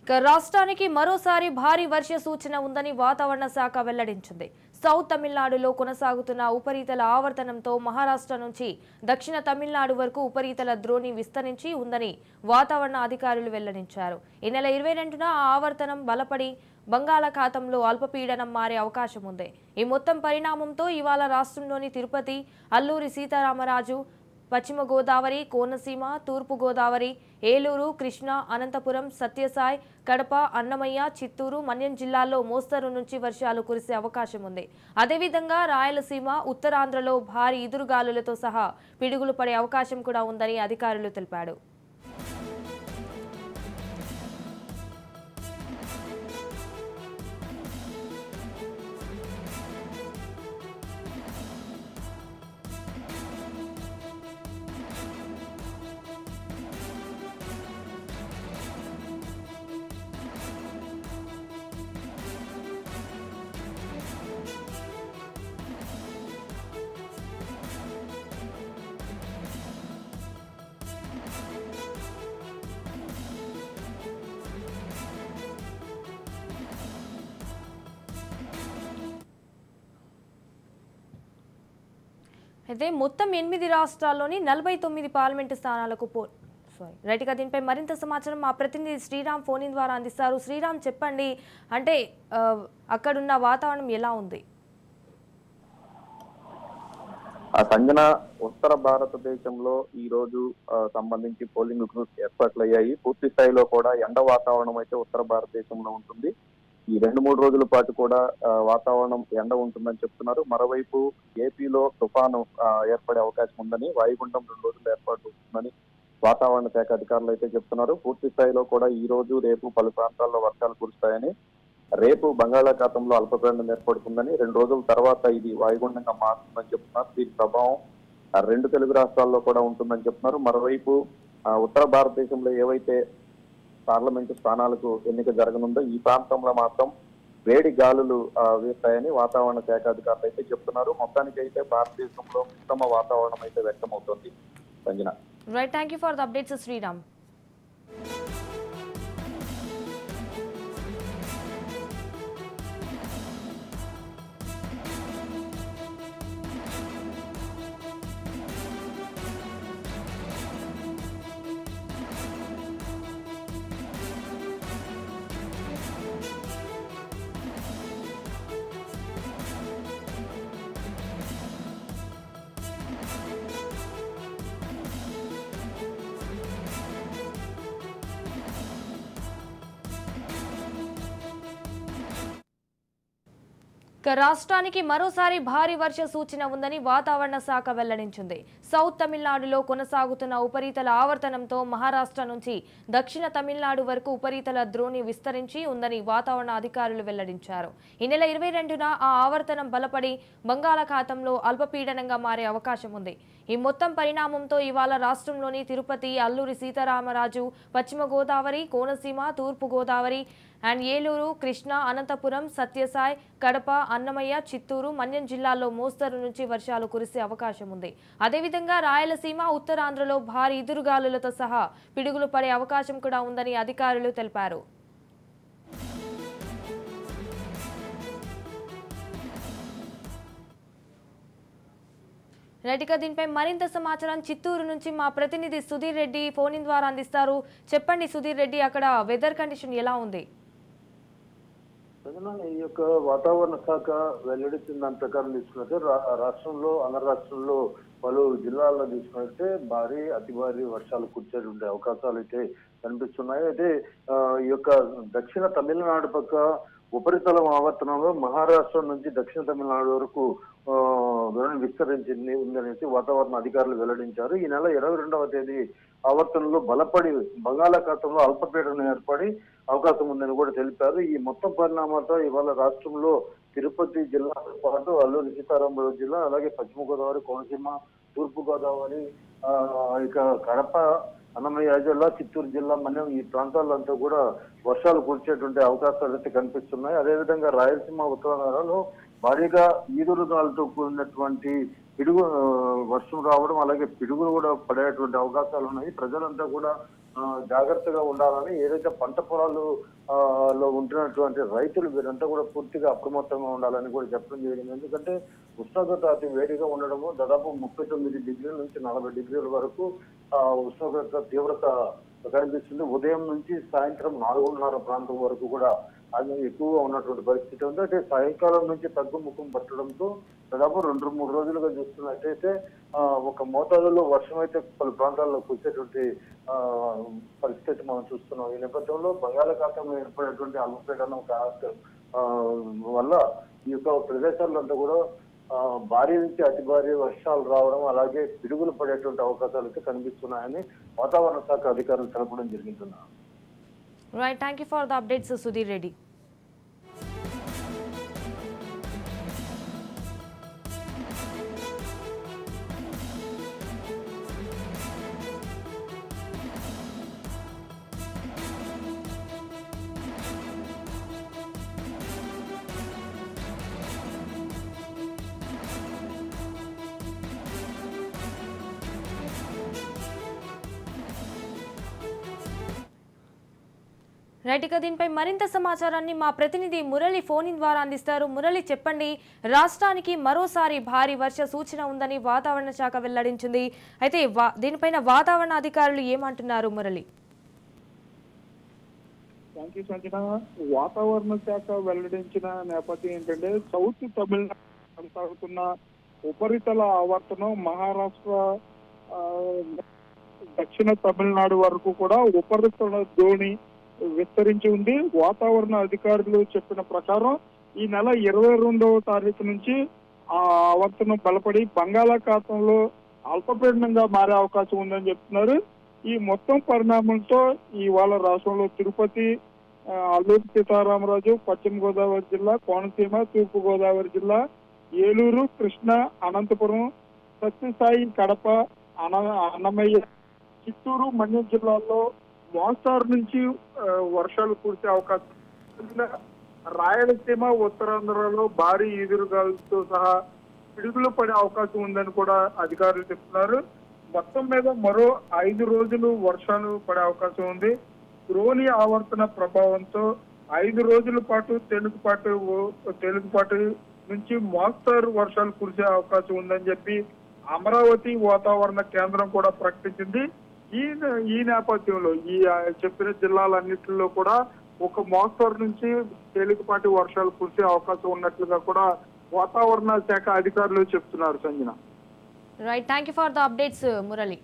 రాష్ట్రానికి మరోసారి భారీ వర్ష సూచన ఉందని వాతావరణ శాఖ వెల్లడించింది. సౌత్ తమిళనాడులో కొనసాగుతున్న ఉపరితల ఆవర్తనంతో మహారాష్ట్ర నుంచి దక్షిణ తమిళనాడు వరకు ఉపరితల ద్రోణి విస్తరించి ఉందని వాతావరణ అధికారులు వెల్లడించారు. ఈ నెల 22న ఆ ఆవర్తనం బలపడి బంగాళాఖాతంలో అల్పపీడనం మారే అవకాశం ఉంది. ఈ మొత్తం పరిణామంతో ఇవాళ రాష్ట్రంలోని తిరుపతి, అల్లూరి సీతారామరాజు, పశ్చిమ గోదావరి, కోనసీమ, తూర్పు గోదావరి, ఏలూరు, కృష్ణా, అనంతపురం, సత్యసాయి, కడప, అన్నమయ్య, చిత్తూరు, మన్యం జిల్లాల్లో మోస్తరు నుంచి వర్షాలు కురిసే అవకాశం ఉంది. అదేవిధంగా రాయలసీమ, ఉత్తరాంధ్రలో భారీ ఈదురుగాలులతో సహా పిడుగులు పడే అవకాశం కూడా ఉందని అధికారులు తెలిపారు. అయితే మొత్తం 8 రాష్ట్రాల్లోని 49 పార్లమెంటు స్థానాలకు రైట్గా దీనిపై మరింత సమాచారం మా ప్రతినిధి శ్రీరామ్ ఫోన్ ఇన్ ద్వారా అందిస్తారు. శ్రీరామ్, చెప్పండి, అంటే అక్కడున్న వాతావరణం ఎలా ఉంది? సంజన, ఉత్తర భారతదేశంలో ఈ రోజు సంబంధించి పోలింగ్ ఏర్పాట్లు అయ్యాయి. పూర్తి స్థాయిలో కూడా ఎండ వాతావరణం అయితే ఉత్తర భారతదేశంలో ఉంటుంది. ఈ 2-3 రోజుల పాటు కూడా వాతావరణం ఎండ ఉంటుందని చెప్తున్నారు. మరోవైపు ఏపీలో తుఫాను ఏర్పడే అవకాశం ఉందని, వాయుగుండం 2 రోజులు ఏర్పాటు ఉంటుందని వాతావరణ శాఖ అధికారులు అయితే చెప్తున్నారు. పూర్తి స్థాయిలో కూడా ఈ రోజు రేపు పలు ప్రాంతాల్లో వర్షాలు కురుస్తాయని, రేపు బంగాళాఖాతంలో అల్పపీడనం ఏర్పడుతుందని, 2 రోజుల తర్వాత ఇది వాయుగుండంగా మారుతుందని చెప్తున్నారు. దీని ప్రభావం 2 తెలుగు రాష్ట్రాల్లో కూడా ఉంటుందని చెప్తున్నారు. మరోవైపు ఉత్తర భారతదేశంలో ఏవైతే పార్లమెంటు స్థానాలకు ఎన్నిక జరగనుందో ఈ ప్రాంతంలో మాత్రం వేడి గాలులు వీస్తాయని వాతావరణ శాఖ అధికారులు అయితే చెప్తున్నారు. మొత్తానికి అయితే భారతదేశంలో ఉత్తమ వాతావరణం అయితే వ్యక్తమవుతోంది. Sanjana, right, thank you for the updates Sriram. రాష్ట్రానికి మరోసారి భారీ వర్ష సూచన ఉందని వాతావరణ శాఖ వెల్లడించింది. సౌత్ తమిళనాడులో కొనసాగుతున్న ఉపరితల ఆవర్తనంతో మహారాష్ట్ర నుంచి దక్షిణ తమిళనాడు వరకు ఉపరితల ద్రోణి విస్తరించి ఉందని వాతావరణ అధికారులు వెల్లడించారు. ఈ నెల 22న ఆ ఆవర్తనం బలపడి బంగాళాఖాతంలో అల్పపీడనంగా మారే అవకాశం ఉంది. ఈ మొత్తం పరిణామంతో ఇవాళ రాష్ట్రంలోని తిరుపతి, అల్లూరి సీతారామరాజు, పశ్చిమ గోదావరి, కోనసీమ, తూర్పు గోదావరి అండ్ ఏలూరు, కృష్ణా, అనంతపురం, సత్యసాయి, కడప, అన్నమయ్య, చిత్తూరు, మన్యం జిల్లాల్లో మోస్తరు నుంచి వర్షాలు కురిసే అవకాశం ఉంది. అదేవిధంగా రాయలసీమ, ఉత్తరాంధ్రలో భారీ ఎదురుగాలులతో సహా పిడుగులు పడే అవకాశం కూడా ఉందని అధికారులు తెలిపారు. రైట్గా దీనిపై మరింత సమాచారం చిత్తూరు నుంచి మా ప్రతినిధి సుధీర్ రెడ్డి ఫోన్ ఇన్ ద్వారా అందిస్తారు. చెప్పండి సుధీర్ రెడ్డి, అక్కడ వెదర్ కండిషన్ ఎలా ఉంది? ఈ యొక్క వాతావరణ శాఖ వెల్లడించిన దాని ప్రకారం తీసుకున్నట్టే రాష్ట్రంలో, ఆంధ్ర రాష్ట్రంలో పలు జిల్లాల్లో తీసుకున్నట్టే భారీ, అతి భారీ వర్షాలు కురిసేటువంటి అవకాశాలు అయితే కనిపిస్తున్నాయి. అయితే ఈ యొక్క దక్షిణ తమిళనాడు పక్క ఉపరితలం ఆవర్తనంలో మహారాష్ట్ర నుంచి దక్షిణ తమిళనాడు వరకు విస్తరించింది ఉందనేసి వాతావరణ అధికారులు వెల్లడించారు. ఈ నెల 22వ తేదీ ఆవర్తనంలో బలపడి బంగాళాఖాతంలో అల్పపీడనం ఏర్పడి అవకాశం ఉందని కూడా తెలిపారు. ఈ మొత్తం పరిణామాలతో ఇవాళ రాష్ట్రంలో తిరుపతి జిల్లాతో పాటు అల్లూరి సీతారామరాజు జిల్లా, అలాగే పశ్చిమ గోదావరి, కోనసీమ, తూర్పు గోదావరి, ఇక కడప, అన్నమయ్య జిల్లా, చిత్తూరు జిల్లా, మన్యం ఈ ప్రాంతాలంతా కూడా వర్షాలు కురిచేటువంటి అవకాశాలు అయితే కనిపిస్తున్నాయి. అదేవిధంగా రాయలసీమ, ఉత్తరాంధ్రలో భారీగా ఈదురుగాలతో కూడినటువంటి పిడుగు వర్షం రావడం, అలాగే పిడుగులు కూడా పడేటువంటి అవకాశాలు ఉన్నాయి. ప్రజలంతా కూడా జాగ్రత్తగా ఉండాలని, ఏదైతే పంట పొలాలు లో ఉంటున్నటువంటి రైతులు వీరంతా కూడా పూర్తిగా అప్రమత్తంగా ఉండాలని కూడా చెప్పడం జరిగింది. ఎందుకంటే ఉష్ణోగ్రత అతి వేడిగా ఉండడము, దాదాపు 39 డిగ్రీల నుంచి 40 డిగ్రీల వరకు ఉష్ణోగ్రత తీవ్రత కనిపిస్తుంది. ఉదయం నుంచి సాయంత్రం 4:30 ప్రాంతం వరకు కూడా అది ఎక్కువగా ఉన్నటువంటి పరిస్థితి ఉంది. అంటే సాయంకాలం నుంచి తగ్గుముఖం పట్టడంతో దాదాపు 2-3 రోజులుగా చూస్తున్నట్టయితే ఒక మోతాదులో వర్షం అయితే పలు ప్రాంతాల్లో కురిసేటువంటి పరిస్థితి మనం చూస్తున్నాం. ఈ నేపథ్యంలో బంగాళాఖాతంలో ఏర్పడేటువంటి అల్పపీడనం వల్ల ఈ యొక్క ప్రదేశాల్లో అంతా కూడా భారీ నుంచి అతి భారీ వర్షాలు రావడం, అలాగే పిడుగులు పడేటువంటి అవకాశాలు అయితే కనిపిస్తున్నాయని వాతావరణ శాఖ అధికారులు తెలపడం జరిగింది. Right, thank you for the updates Sudheer Reddy. Right, ఇక దీనిపై మరింత సమాచారాన్ని మా ప్రతినిధి మురళి ఫోన్ ఇన్ ద్వారా అందిస్తారు. మురళి, చెప్పండి, రాష్ట్రానికి మరోసారి భారీ వర్ష సూచన ఉందని వాతావరణ శాఖ వెల్లడించింది. అయితే దీనిపైన వాతావరణ అధికారులు ఏమంటున్నారు మురళి? Thank you Sanjana. వాతావరణ శాఖ వెల్లడించిన నేపథ్యం ఏంటంటే, సౌత్ తమిళనాడు కొనసాగుతున్న ఉపరితల ఆవర్తనం మహారాష్ట్ర దక్షిణ తమిళనాడు వరకు కూడా ఉపరితల ద్రోణి విస్తరించి ఉంది. వాతావరణ అధికారులు చెప్పిన ప్రకారం ఈ నెల 22వ తారీఖు నుంచి ఆ ఆవర్తనం బలపడి బంగాళాఖాతంలో అల్పపీడనంగా మారే అవకాశం ఉందని చెప్తున్నారు. ఈ మొత్తం పరిణామంతో ఇవాళ రాష్ట్రంలో తిరుపతి, అల్లూరు సీతారామరాజు, పశ్చిమ గోదావరి జిల్లా, కోనసీమ, తూర్పు గోదావరి జిల్లా, ఏలూరు, కృష్ణా, అనంతపురం, సత్యసాయి, కడప, అన్నమయ్య, చిత్తూరు, మన్యం జిల్లాల్లో మోస్తారు నుంచి వర్షాలు కురిసే అవకాశం. రాయలసీమ, ఉత్తరాంధ్రలో భారీ ఈదురుగాలతో సహా పిడుగులు పడే అవకాశం ఉందని కూడా అధికారులు చెప్తున్నారు. మొత్తం మీద మరో 5 రోజులు వర్షాలు పడే అవకాశం ఉంది. ద్రోణి ఆవర్తన ప్రభావంతో 5 రోజుల పాటు తేలికపాటి నుంచి మోస్తారు వర్షాలు కురిసే అవకాశం ఉందని చెప్పి అమరావతి వాతావరణ కేంద్రం కూడా ప్రకటించింది. ఈ నేపథ్యంలో ఈ చెప్పిన జిల్లాలన్నింటిలో కూడా ఒక మోస్తరు నుంచి తేలికపాటి వర్షాలు కురిసే అవకాశం ఉన్నట్లుగా కూడా వాతావరణ శాఖ అధికారులు చెప్తున్నారు. Sanjana. Right, thank you for the updates Murali.